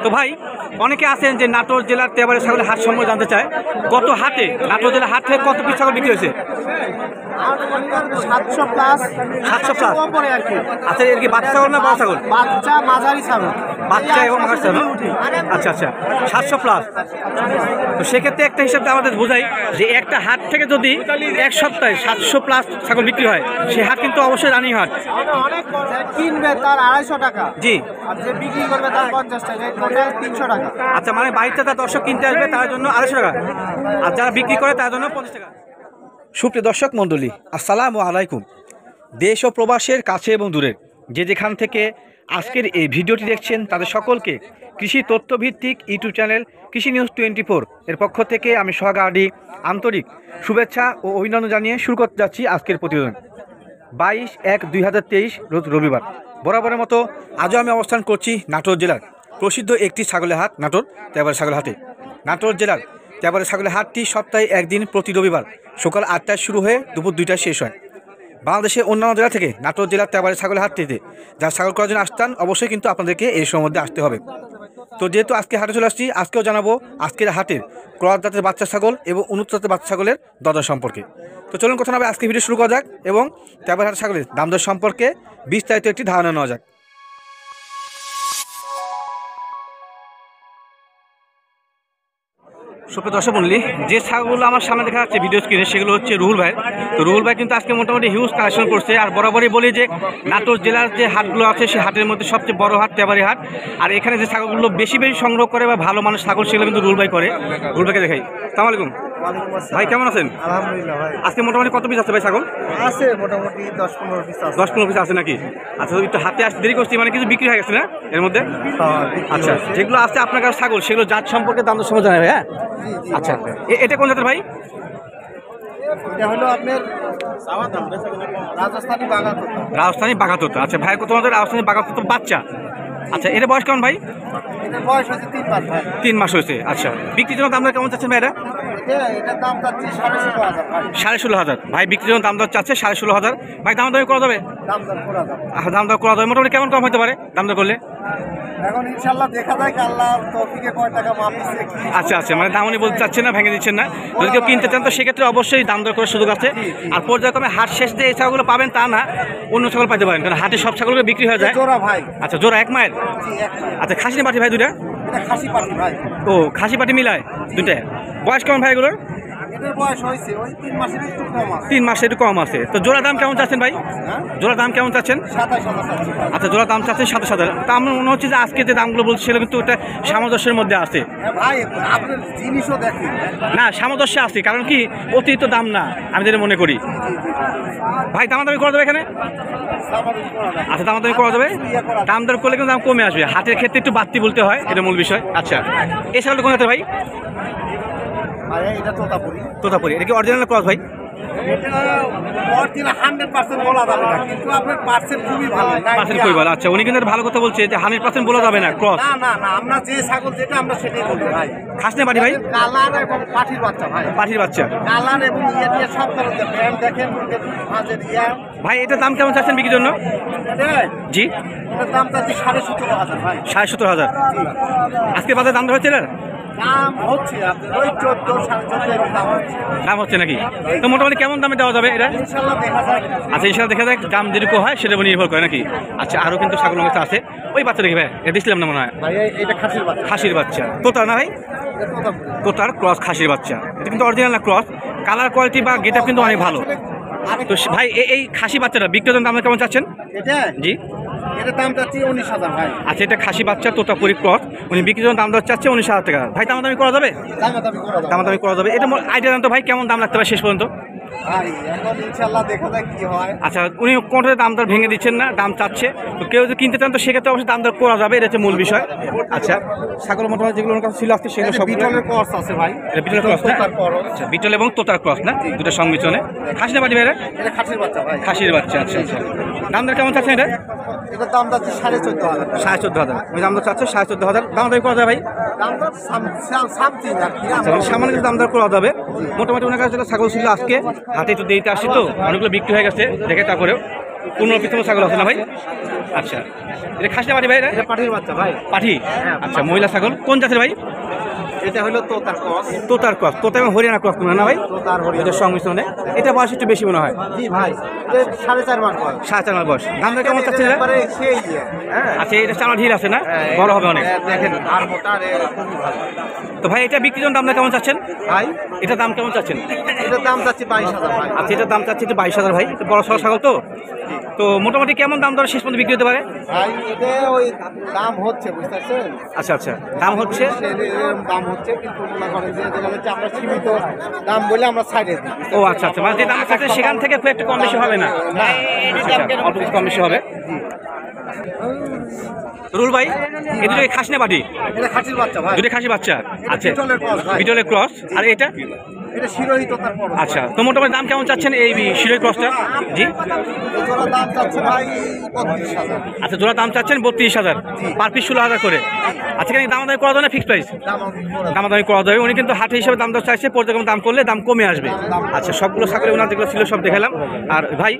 তো ভাই অনেকে আছেন যে নাটোর জেলার তেবারে ছাগলের হাট সম্পর্কে জানতে চায়, কত হাটে নাটোর জেলার হাট থেকে কত পিস ছাগল বিক্রি হয়েছে? 700 প্লাস। 700 প্লাস। আচ্ছা, এর কি বাচ্চা ছাগল না বড় ছাগল? বাচ্চা মাঝারি ছাগল। বাচ্চা এবং মাঝারি ছাগল। আচ্ছা আচ্ছা, 700 প্লাস। তো সেক্ষেত্রে একটা হিসাবটা আমাদের বোঝাই যে একটা হাট থেকে যদি এক সপ্তাহে 700 প্লাস ছাগল বিক্রি হয়, সে হাট কিন্তু অবশ্যই রানিং হাট। অনেক কিনবে তার 250 টাকা, জি, আর যে বিক্রি করবে তার 50 টাকা, টোটাল 300 টাকা। আচ্ছা, মানে বাড়িতে তার দর্শক কিনতে আসবে তার জন্য 250 টাকা, আর যারা বিক্রি করে তার জন্য 50 টাকা। সুপ্রিয় দর্শক মণ্ডলী, আসসালামু আলাইকুম। দেশ ও প্রবাসের কাছে এবং দূরের যে যেখান থেকে আজকের এই ভিডিওটি দেখছেন তাদের সকলকে কৃষি তথ্যভিত্তিক ইউটিউব চ্যানেল কৃষি নিউজ 24 এর পক্ষ থেকে আমি সোহাগ আন্তরিক শুভেচ্ছা ও অভিনন্দন জানিয়ে শুরু করতে যাচ্ছি আজকের প্রতিবেদন। 22/1/2023 রোজ রবিবার। বরাবরের মতো আজও আমি অবস্থান করছি নাটোর জেলার প্রসিদ্ধ একটি ছাগলের হাট নাটোর তেবারে ছাগলের হাটে। নাটোর জেলার তেবারে ছাগলের হাটটি সপ্তাহে একদিন প্রতি রবিবার সকাল 8টায় শুরু হয়ে দুপুর 2টায় শেষ হয়। বাংলাদেশের অন্যান্য জেলা থেকে নাটোর জেলার তেবারে ছাগলের হাটটিতে যারা ছাগল করার জন্য আসতেন অবশ্যই কিন্তু আপনাদেরকে এই সময়ের মধ্যে আসতে হবে। তো যেহেতু আজকে হাটে চলে আসছি, আজকেও জানাবো আজকের হাটের ক্রস জাতের বাচ্চা ছাগল এবং উন্নত জাতের বাচ্চা ছাগলের দরদাম সম্পর্কে। তো চলুন কথা না হবে আজকে ভিডিও শুরু করা যাক এবং তেবারে হাটের ছাগলের দাম দর সম্পর্কে বিস্তারিত একটি ধারণা নেওয়া যাক। সুপ্রিয় দর্শক মণ্ডলী, যে ছাগলগুলো আমার সামনে দেখা যাচ্ছে ভিডিও স্ক্রিনে সেগুলো হচ্ছে রুহুল ভাই। তো রুহুল ভাই কিন্তু আজকে মোটামুটি হিউজ কালেকশন করছে। আর বরাবরই বলি যে নাটোর জেলার যে হাটগুলো আছে সেই হাটের মধ্যে সবচেয়ে বড় হাট তেবারি হাট। আর এখানে যে ছাগলগুলো বেশি বেশি সংগ্রহ করে বা ভালো মানুষ ছাগল সেগুলো কিন্তু রুহুল ভাই করে। রুহুল ভাইকে দেখাই। আসসালামু আলাইকুম ভাই, কেমন আছেন? আলহামদুলিল্লাহ ভাই। আজকে মোটামুটি কত পিস আছে ভাই ছাগল? আছে মোটামুটি 10-15 পিস আছে। 10-15 পিস আছে নাকি? আচ্ছা, একটু হাতে আসতে দেরি করছি, মানে কিছু বিক্রি হয়ে গেছে না এর মধ্যে? আচ্ছা, যেগুলো আছে আপনার কাছে ছাগল সেগুলো জাত সম্পর্কে দাম দর সম্পর্কে জানাবে। হ্যাঁ, আচ্ছা, এটা কোন জাতের ভাই? এটা হলো আপনার রাজস্থানী বাগাতোতা। রাজস্থানী বাঘাতোতা। আচ্ছা ভাই, তোমাদের রাজস্থানী বাঘাতোতা বাচ্চা। আচ্ছা, এটা বয়স কেমন ভাই? এটার বয়স হচ্ছে 3 মাস ভাই। 3 মাস হয়েছে। আচ্ছা, বিক্রির জন্য দাম দর কেমন চাচ্ছেন ভাই? এটার দাম চাচ্ছি 16,500 ভাই। 16,500 ভাই বিক্রির জন্য দাম দর চাচ্ছে 16,500 ভাই। দাম দর করা যাবে? দাম দর করা যাবে। দাম দর করা যাবে। মোটামুটি কেমন কম হতে পারে দাম দর করলে? এখন ইনশাআল্লাহ দেখা যায় আল্লাহর তৌফিকে কয় টাকা মাপ দিচ্ছে। আচ্ছা আচ্ছা, মানে দাম উনি বলতে চাচ্ছেন না, ভেঙে দিচ্ছেন না। যদি কেউ কিনতে চান তো সেক্ষেত্রে অবশ্যই দাম দর করার সুযোগ আছে। আর পর্যায়ক্রমে হাট শেষ দিয়ে এই ছাগলগুলো পাবেন তা না, অন্য ছাগল পাইতে পারেন, কারণ হাটে সব ছাগলগুলো বিক্রি হয়ে যায়। জোড়া ভাই। আচ্ছা, জোড়া এক মায়ের? আচ্ছা, খাসি না পাটি ভাই দুইটা? এটা খাসি পাটি ভাই। ও, খাসি পাটি মিলায় দুইটা। বয়স কেমন ভাই এগুলোর? এটার বয়স হয়েছে ওই 3 মাসের একটু কম আছে। 3 মাসের একটু কম আছে। তো জোড়া দাম কেমন চাচ্ছেন ভাই? জোড়া দাম কেমন চাচ্ছেন? 27,000। আচ্ছা, জোড়া দাম চাচ্ছেন 27,000। তা আমার মনে হচ্ছে যে আজকে যে দামগুলো বলছি সেগুলো কিন্তু ওটা সামঞ্জস্যের মধ্যে আছে। ভাই আপনার জিনিসও দেখেন না, সামঞ্জস্য আছে, কারণ কি অতিরিক্ত দাম না আমি যেটা মনে করি। ভাই দামাদামি করা যাবে এখানে? আচ্ছা, দামাদামি করা যাবে। দাম দর করলে কিন্তু দাম কমে আসবে। হাটের ক্ষেত্রে একটু বাড়তি বলতে হয়, এটা মূল বিষয়। আচ্ছা, এছাড়া কোন জাতের ভাই? এটা তোতাপুরি। তোতাপুরি। এটা কি অরিজিনাল ক্রস ভাই? এটা অরিজিনাল 100% বলা যাবে না, কিন্তু আপনার পার্সেন্ট খুবই ভালো। পার্সেন্ট খুবই ভালো। আচ্ছা, উনি কিন্তু ভালো কথা বলছে যে 100% বলা যাবে না ক্রস। না না না, আমরা যে ছাগল যেটা আমরা সেটাই বলি ভাই। খাস না পাটি ভাই? কালার এবং পাঠির বাচ্চা ভাই। পাঠির বাচ্চা। কালার এবং ইয়ে দিয়ে সব ধরনের ব্র্যান্ড দেখেন মাঝের ইয়া। ভাই এটার দাম কেমন চাচ্ছেন বিক্রির জন্য? জি, এটার দাম চাচ্ছি 17,500 ভাই। 17,500। আজকে বাজারে দাম হচ্ছে? দাম হচ্ছে আপনার ওই 14-14.5 দাম হচ্ছে। দাম হচ্ছে নাকি? তো মোটামুটি কেমন দামে দেওয়া যাবে এটা? ইনশাআল্লাহ দেখা যায়। আচ্ছা, ইনশাআল্লাহ দেখা যায়। দাম যেরকম হয় সেটার উপর নির্ভর করে নাকি? আচ্ছা, আরও কিন্তু ছাগল মাছ আছে। ওই বাচ্চা দেখি ভাই, এটা দিচ্ছিলাম না মনে হয়। ভাই এটা খাসির বাচ্চা। খাসির বাচ্চা। তোতা না ভাই? তোতার ক্রস খাসির বাচ্চা। এটা কিন্তু অরিজিনাল না ক্রস। কালার কোয়ালিটি বা গেট আপ কিন্তু অনেক ভালো। তো ভাই এই খাসি বাচ্চাটা বিক্রির দাম কেমন চাচ্ছেন? এটা জি, এটার দাম চাচ্ছি 19,000 ভাই। আচ্ছা, এটা খাসি বাচ্চা তোতাপুরি ক্রস। উনি বিক্রির দাম দর চাচ্ছে 19,000 টাকা। ভাই দামাদামি করা যাবে? দামাদামি করা যাবে। এটা আইডিয়া জানতো ভাই কেমন দাম লাগতে পারে শেষ পর্যন্ত? ভাই এখন ইনশাআল্লাহ দেখা যাক কি হয়। আচ্ছা, উনি কোনটাতে দাম দর ভেঙে দিচ্ছেন না, দাম চাচ্ছে। তো কেউ যদি কিনতে চান তো সেক্ষেত্রে অবশ্যই দাম দর করা যাবে, এটা হচ্ছে মূল বিষয়। আচ্ছা, ছাগল মোটামুটি যেগুলো ওর কাছে ছিল আজকে সেগুলো সব বিটলের ক্রস আছে ভাই। এটা বিটলের ক্রস না? আচ্ছা, বিটল এবং তোতার ক্রস না, দুটো সংমিশ্রণে। খাসি না পাটি ভাই? এটা খাসির বাচ্চা ভাই। খাসির বাচ্চা। আচ্ছা আচ্ছা, দাম দর কেমন চাচ্ছেন এটা? এটার দাম যাচ্ছে 14,500। 14,500। ওই দাম দর চাচ্ছে 14,500। দাম দর করা যাবে ভাই? দাম দর সামথিং আর কি। আচ্ছা, সামান্য কিছু দাম দর করা যাবে। মোটামুটি ওনার কাছে ছাগল ছিল আজকে হাতে একটু দেরিতে আসছি তো অনেকগুলো বিক্রি হয়ে গেছে দেখে, তারপরেও 15-20তম ছাগল আছে না ভাই? আচ্ছা, এটা খাসি না পাঠি ভাই? এটা পাঠির বাচ্চা ভাই। পাঠি, আচ্ছা মহিলা ছাগল। কোন জাতের ভাই? এটা হলো তোতার ক্রস। তোতার ক্রস, তোতা এবং হরিয়ানা ক্রস না ভাই? তোতার হরিয়ানা এদের সংমিশ্রণে। এটা বয়স একটু বেশি মনে হয়। জি ভাই, এটা 4.5 মাস বয়স। 4.5 মাস বয়স। দামটা কেমন চাচ্ছেন? একবারে সেই হ্যাঁ। আচ্ছা, এটা চামড়া ঢিল আছে না, বড় হবে অনেক। দেখেন আর মোটা রে খুবই ভালো। তো ভাই এটা বিক্রির জন্য দামটা কেমন চাচ্ছেন ভাই এটা দাম কেমন চাচ্ছেন? এটার দাম চাচ্ছি 22,000 ভাই। আচ্ছা, এটার দাম চাচ্ছি একটু 22,000 ভাই। একটু বড় সড়ো ছাগল তো, তো মোটামুটি কেমন দাম দর শেষ পর্যন্ত বিক্রি হতে পারে? ভাই এটা ওই দাম হচ্ছে, বুঝতে পারছেন? আচ্ছা আচ্ছা, দাম হচ্ছে, এরকম দাম হচ্ছে, কিন্তু মনে করেন যে যেটা হচ্ছে আমরা সীমিত দাম বলে আমরা সাইডে দিই। ও আচ্ছা আচ্ছা, মানে যে দাম আছে সেখান থেকে খুব একটা কম বেশি হবে না? আচ্ছা, অল্প কিছু কম বেশি হবে। রুল ভাই, এই দুটো খাসি না পাঠি? এটা খাসির বাচ্চা ভাই। দুটো খাসি বাচ্চা। আচ্ছা, বিটলের cross ভাই। বিটলের ক্রস। আর এটা? এটা শিরোহী তোতার ক্রস। আচ্ছা, তো মোটামুটি দাম কেমন চাচ্ছেন এই শিরোই ক্রসটা? জি, এগুলোর দাম চাচ্ছে ভাই 32,000। আচ্ছা, জোড়া দাম চাচ্ছেন 32,000, পার পিস 16,000 করে। আচ্ছা, এখানে দামাদামি করা যাবে না ফিক্সড প্রাইস? দামাদামি করা যাবে। উনি কিন্তু হাটে হিসেবে দাম দর চাইছে, পর্যায়ক্রমে দাম করলে দাম কমে আসবে। আচ্ছা, সবগুলো ছাগলে ওনার যেগুলো ছিল সব দেখালাম। আর ভাই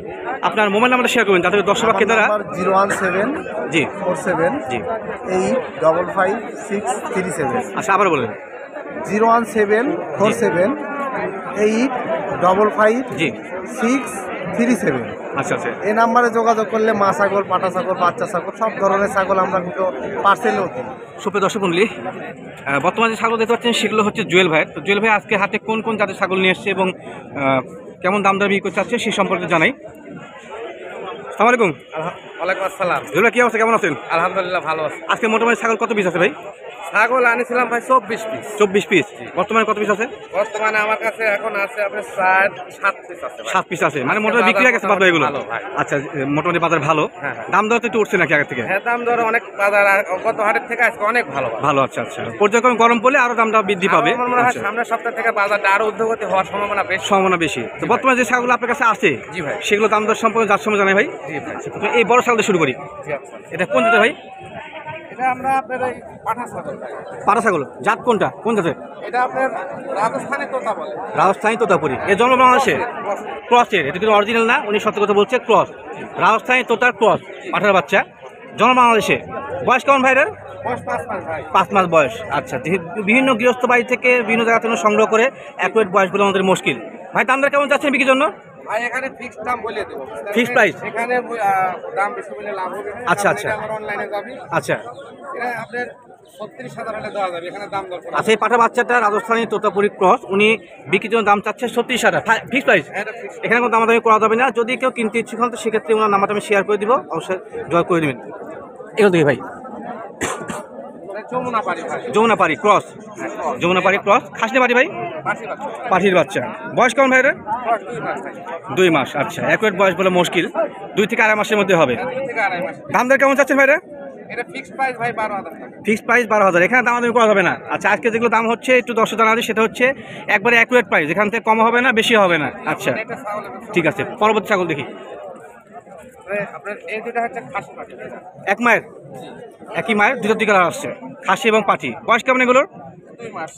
আপনার মোবাইল নাম্বারটা শেয়ার করবেন যাতে দর্শক কেন্দ্ররা। 017 জি 47 জি, 855 637। আচ্ছা আবার বলেন। 017 47 855 জি, 637। আচ্ছা আচ্ছা, এই নাম্বারে যোগাযোগ করলে মা ছাগল, পাটা ছাগল, বাচ্চা ছাগল সব ধরনের ছাগল আমরা কিন্তু পার্সেলও দিই। সুপ্রিয় দর্শক মণ্ডলী, বর্তমানে যে ছাগল দেখতে পাচ্ছেন সেগুলো হচ্ছে জুয়েল ভাই। তো জুয়েল ভাই আজকে হাতে কোন কোন জাতের ছাগল নিয়ে এসছে এবং কেমন দাম দর বিক্রি করতে চাচ্ছে সেই সম্পর্কে জানাই। আসসালামু আলাইকুম। ওয়ালাইকুম আসসালাম। জুয়েল ভাই, কি অবস্থা, কেমন আছেন? আলহামদুলিল্লাহ ভালো আছে। আজকে মোটামুটি ছাগল কত পিস আছে ভাই? ছাগল আনিছিলাম ভাই 24 পিস। 24 পিস। বর্তমানে কত পিস আছে? বর্তমানে আমার কাছে এখন আছে আপনার 7 পিস আছে ভাই। 7 পিস আছে, মানে মোটামুটি বিক্রি হয়ে গেছে বাদ এগুলো? ভালো ভাই। আচ্ছা, মোটামুটি বাজার ভালো। হ্যাঁ। দাম দর তো একটু উঠছে নাকি আগের থেকে? হ্যাঁ, দাম দর অনেক বাজার গত হাটের থেকে আজকে অনেক ভালো। ভালো, আচ্ছা আচ্ছা। পর্যায়ক্রমে গরম পড়লে আরো দামটা বৃদ্ধি পাবে। আমার মনে হয় আচ্ছা, সামনের সপ্তাহ থেকে বাজারটা আরো ঊর্ধ্বগতি হওয়ার সম্ভাবনা বেশি। সম্ভাবনা বেশি। তো বর্তমানে যে ছাগল আপনার কাছে আছে, জি ভাই। সেগুলো দাম দর সম্পর্কে যার সময় জানাই ভাই। জি ভাই। তো এই বড় ছাগল দিয়ে শুরু করি। জি আচ্ছা। এটা কোন জাতের ভাই? এটা আমরা আপনার এই পাঠা ছাগল ভাই। পাড়া ছাগল জাত কোনটা, কোন জাতের? এটা আপনার রাজস্থানে তোতা বলে। রাজস্থানী তোতাপুরি। এর জন্ম বাংলাদেশে? ক্রসের, এটা কিন্তু অরিজিনাল না, উনি সত্য কথা বলছে, ক্রস। রাজস্থানী তোতার ক্রস, পাঠার বাচ্চা, জন্ম বাংলাদেশে। বয়স কেমন ভাইরার? বয়স 5 মাস ভাই। 5 মাস বয়স। আচ্ছা, বিভিন্ন গৃহস্থ বাড়ি থেকে বিভিন্ন জায়গা থেকে সংগ্রহ করে অ্যাকুরেট বয়সগুলো আমাদের মুশকিল। ভাই দামটা কেমন চাচ্ছেন বিক্রির জন্য? ভাই এখানে ফিক্সড দাম বলে দেব। Fixed price? এখানে দাম বেশি বলে লাভ হবে। আচ্ছা, আচ্ছা। আমরা অনলাইনে যাবি। আচ্ছা এটা আপনার 36,000 হলে দেওয়া যাবে। এখানে দাম দর করা। আচ্ছা, এই পাঠা বাচ্চাটা রাজস্থানী তোতাপুরি ক্রস, উনি বিক্রির জন্য দাম চাচ্ছে 36,000, ফিক্সড প্রাইস। এটা fixed। এখানে কোনো দামাদামি করা যাবে না। যদি কেউ কিনতে ইচ্ছুক হন তো সেক্ষেত্রে ওনার নাম্বারটা আমি শেয়ার করে দিব, অবশ্যই জয় করে দেবেন। এগুলো দেখি ভাই, এটা যমুনা পাড়ি ভাই। যমুনা পাড়ি ক্রস, যমুনা পাড়ি ক্রস, খাসনি পাড়ি ভাই, পাশি বাচ্চা। পাঠির বাচ্চা। বয়স কেমন ভাই? বয়স 2 মাস ভাই। 2 মাস। আচ্ছা, অ্যাকুরেট বয়স বলে মুশকিল, 2 থেকে 2.5 মাসের মধ্যে হবে। 2 থেকে 2.5 মাস। দাম দর কেমন চাচ্ছেন ভাইরা? এটা ফিক্সড প্রাইস ভাই 12,000 টাকা। Fixed price 12,000। এখানে দামাদামি করা যাবে না। আচ্ছা, আজকে যেগুলো দাম হচ্ছে একটু 10 জানা সেটা হচ্ছে একবারে অ্যাকুরেট প্রাইস, এখান থেকে কম হবে না, বেশি হবে না। আচ্ছা এটা ছাগলের ব্যবসা। ঠিক আছে, পরবর্তী ছাগল দেখি। আপনার এই দুটো হচ্ছে খাসি পাঠি। এক মায়ের, একই মায়ের দুটো দিকে আসছে, খাসি এবং পাঠি। বয়স কেমন এগুলোর? 2 মাস।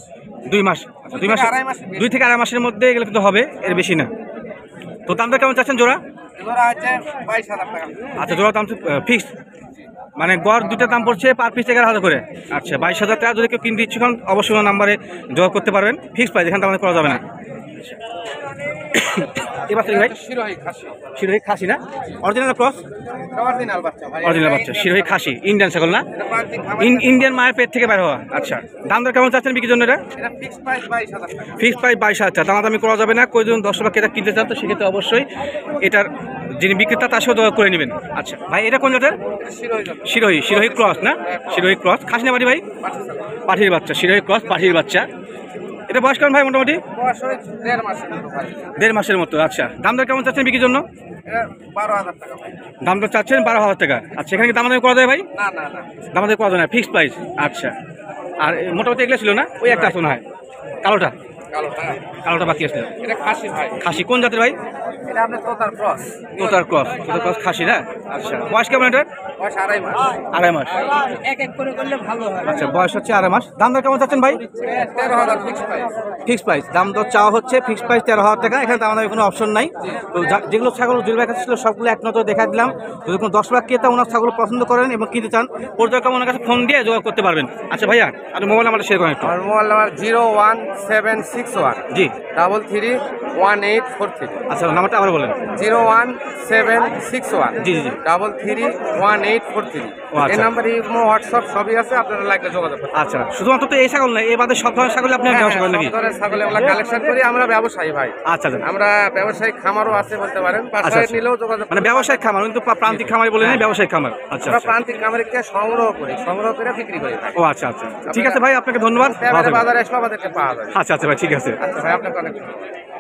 2 মাস। আচ্ছা, 2 মাস, 2 থেকে 2.5 মাসের মধ্যে এগুলো কিন্তু হবে, এর বেশি না। তো দামটা কেমন চাচ্ছেন জোড়া? এগুলো হচ্ছে 22,000 টাকা। আচ্ছা, জোড়া দাম ফিক্সড, মানে গড় দুটো দাম পড়ছে পার পিস 11,000 করে। আচ্ছা, 22,000 টাকা। যদি কেউ কিনতে ইচ্ছুক হন অবশ্যই আমার নাম্বারে যোগাযোগ করতে পারবেন। ফিক্সড প্রাইস, এখানে দাম করা যাবে না। এবার ভাই শিরোহী খাসি। শিরোহী খাসি না, অরিজিনাল ক্রস? অরিজিনাল বাচ্চা ভাই। অরিজিনাল বাচ্চা, শিরোহী খাসি, ইন্ডিয়ান ছাগল না? এটা পাঁচদিন খামার। ইন্ডিয়ান মায়ের পেট থেকে বের হওয়া। আচ্ছা, দাম দর কেমন চাচ্ছেন বিক্রির জন্য এটা? এটা ফিক্সড প্রাইস 22,000 টাকা। Fixed price 22,000। দামাদামি করা যাবে না। কোই জন 10 টাকা এটা কিনতে চান তো সেক্ষেত্রে অবশ্যই এটার যিনি বিক্রেতা তার সাথে করে নেবেন। আচ্ছা ভাই, এটা কোন জাতের? এটা শিরোহী বাচ্চা। শিরোহী, শিরোহী ক্রস না? শিরোহী ক্রস, খাসি না পাঠি ভাই? পাঠি ছাগল। পাঠির বাচ্চা, শিরোহী ক্রস, পাঠির বাচ্চা। এটা বয়স কেমন ভাই মোটামুটি? বয়স হয় 1.5 মাসের মতো ভাই। 1.5 মাসের মতো। আচ্ছা, দাম দর কেমন চাচ্ছেন বিক্রির জন্য? এটা 12,000 টাকা ভাই। দাম দর চাচ্ছেন 12,000 টাকা। আচ্ছা, এখানে কি দামাদামি করা যায় ভাই? না না না। দামাদামি করা যায় না, ফিক্সড প্রাইস। আচ্ছা, আর মোটামুটি এগুলো ছিল না, ওই একটা শোনা হয় কালোটা, কালোটা। কালোটা বাকি আসলে। এটা খাসি ভাই। খাসি কোন জাতের ভাই? এটা এটা আপনার তোতার ক্রস। তোতার ক্রস খাসি না? আচ্ছা, বয়স কেমন এটা? বয়স 2.5 মাস। 2.5 মাস। এক এক করে করলে ভালো হয়। আচ্ছা, বয়স হচ্ছে 2.5 মাস। দাম দর কেমন চাচ্ছেন ভাই? 13,000 ফিক্স প্রাইস। ফিক্স প্রাইস, দাম দর চাওয়া হচ্ছে ফিক্স প্রাইস 13,000 টাকা। এখানে দাম দামের কোনো অপশন নাই। তো যেগুলো ছাগল জুয়েল ভাইয়ের কাছে ছিল সবগুলো এক নজর দেখা দিলাম। যদি কোনো দর্শক ক্রেতা ওনার ছাগল পছন্দ করেন এবং কিনতে চান, পর্যায়ক্রমে ওনার কাছে ফোন দিয়ে যোগাযোগ করতে পারবেন। আচ্ছা ভাইয়া, আপনি মোবাইল নাম্বারটা শেয়ার করেন একটু। আমার মোবাইল নাম্বার 01761 জি 331843। আচ্ছা, নাম্বারটা আবার বলেন। 01761 জি জি জি। 331843। ও আচ্ছা। এই নাম্বারে ইমো, হোয়াটসঅ্যাপ সবই আছে, আপনারা লাগলে যোগাযোগ করুন। আচ্ছা, শুধুমাত্র তো এই ছাগল না, এই বাদে সব ধরনের ছাগল আপনি ব্যবসা করেন নাকি? সব ধরনের ছাগল আমরা কালেকশন করি, আমরা ব্যবসায়ী ভাই। আচ্ছা আচ্ছা। আমরা ব্যবসায়িক খামারও আছে বলতে পারেন, আচ্ছা, পাশে আচ্ছা। নিলেও যোগাযোগ মানে ব্যবসায়িক খামার, কিন্তু প্রান্তিক খামার বলে নেই, ব্যবসায়িক খামার। আচ্ছা আমরা আচ্ছা। প্রান্তিক খামারে থেকে সংগ্রহ করে বিক্রি করি ভাই। ও আচ্ছা আচ্ছা, ঠিক আছে ভাই, আপনাকে ধন্যবাদ। ভালো থাকবেন। বাজারে এসে আমাদেরকে পাওয়া যাবে। আচ্ছা আচ্ছা ভাই, ঠিক আছে। আচ্ছা ভাই, আপনাকে অনেক ধন্যবাদ।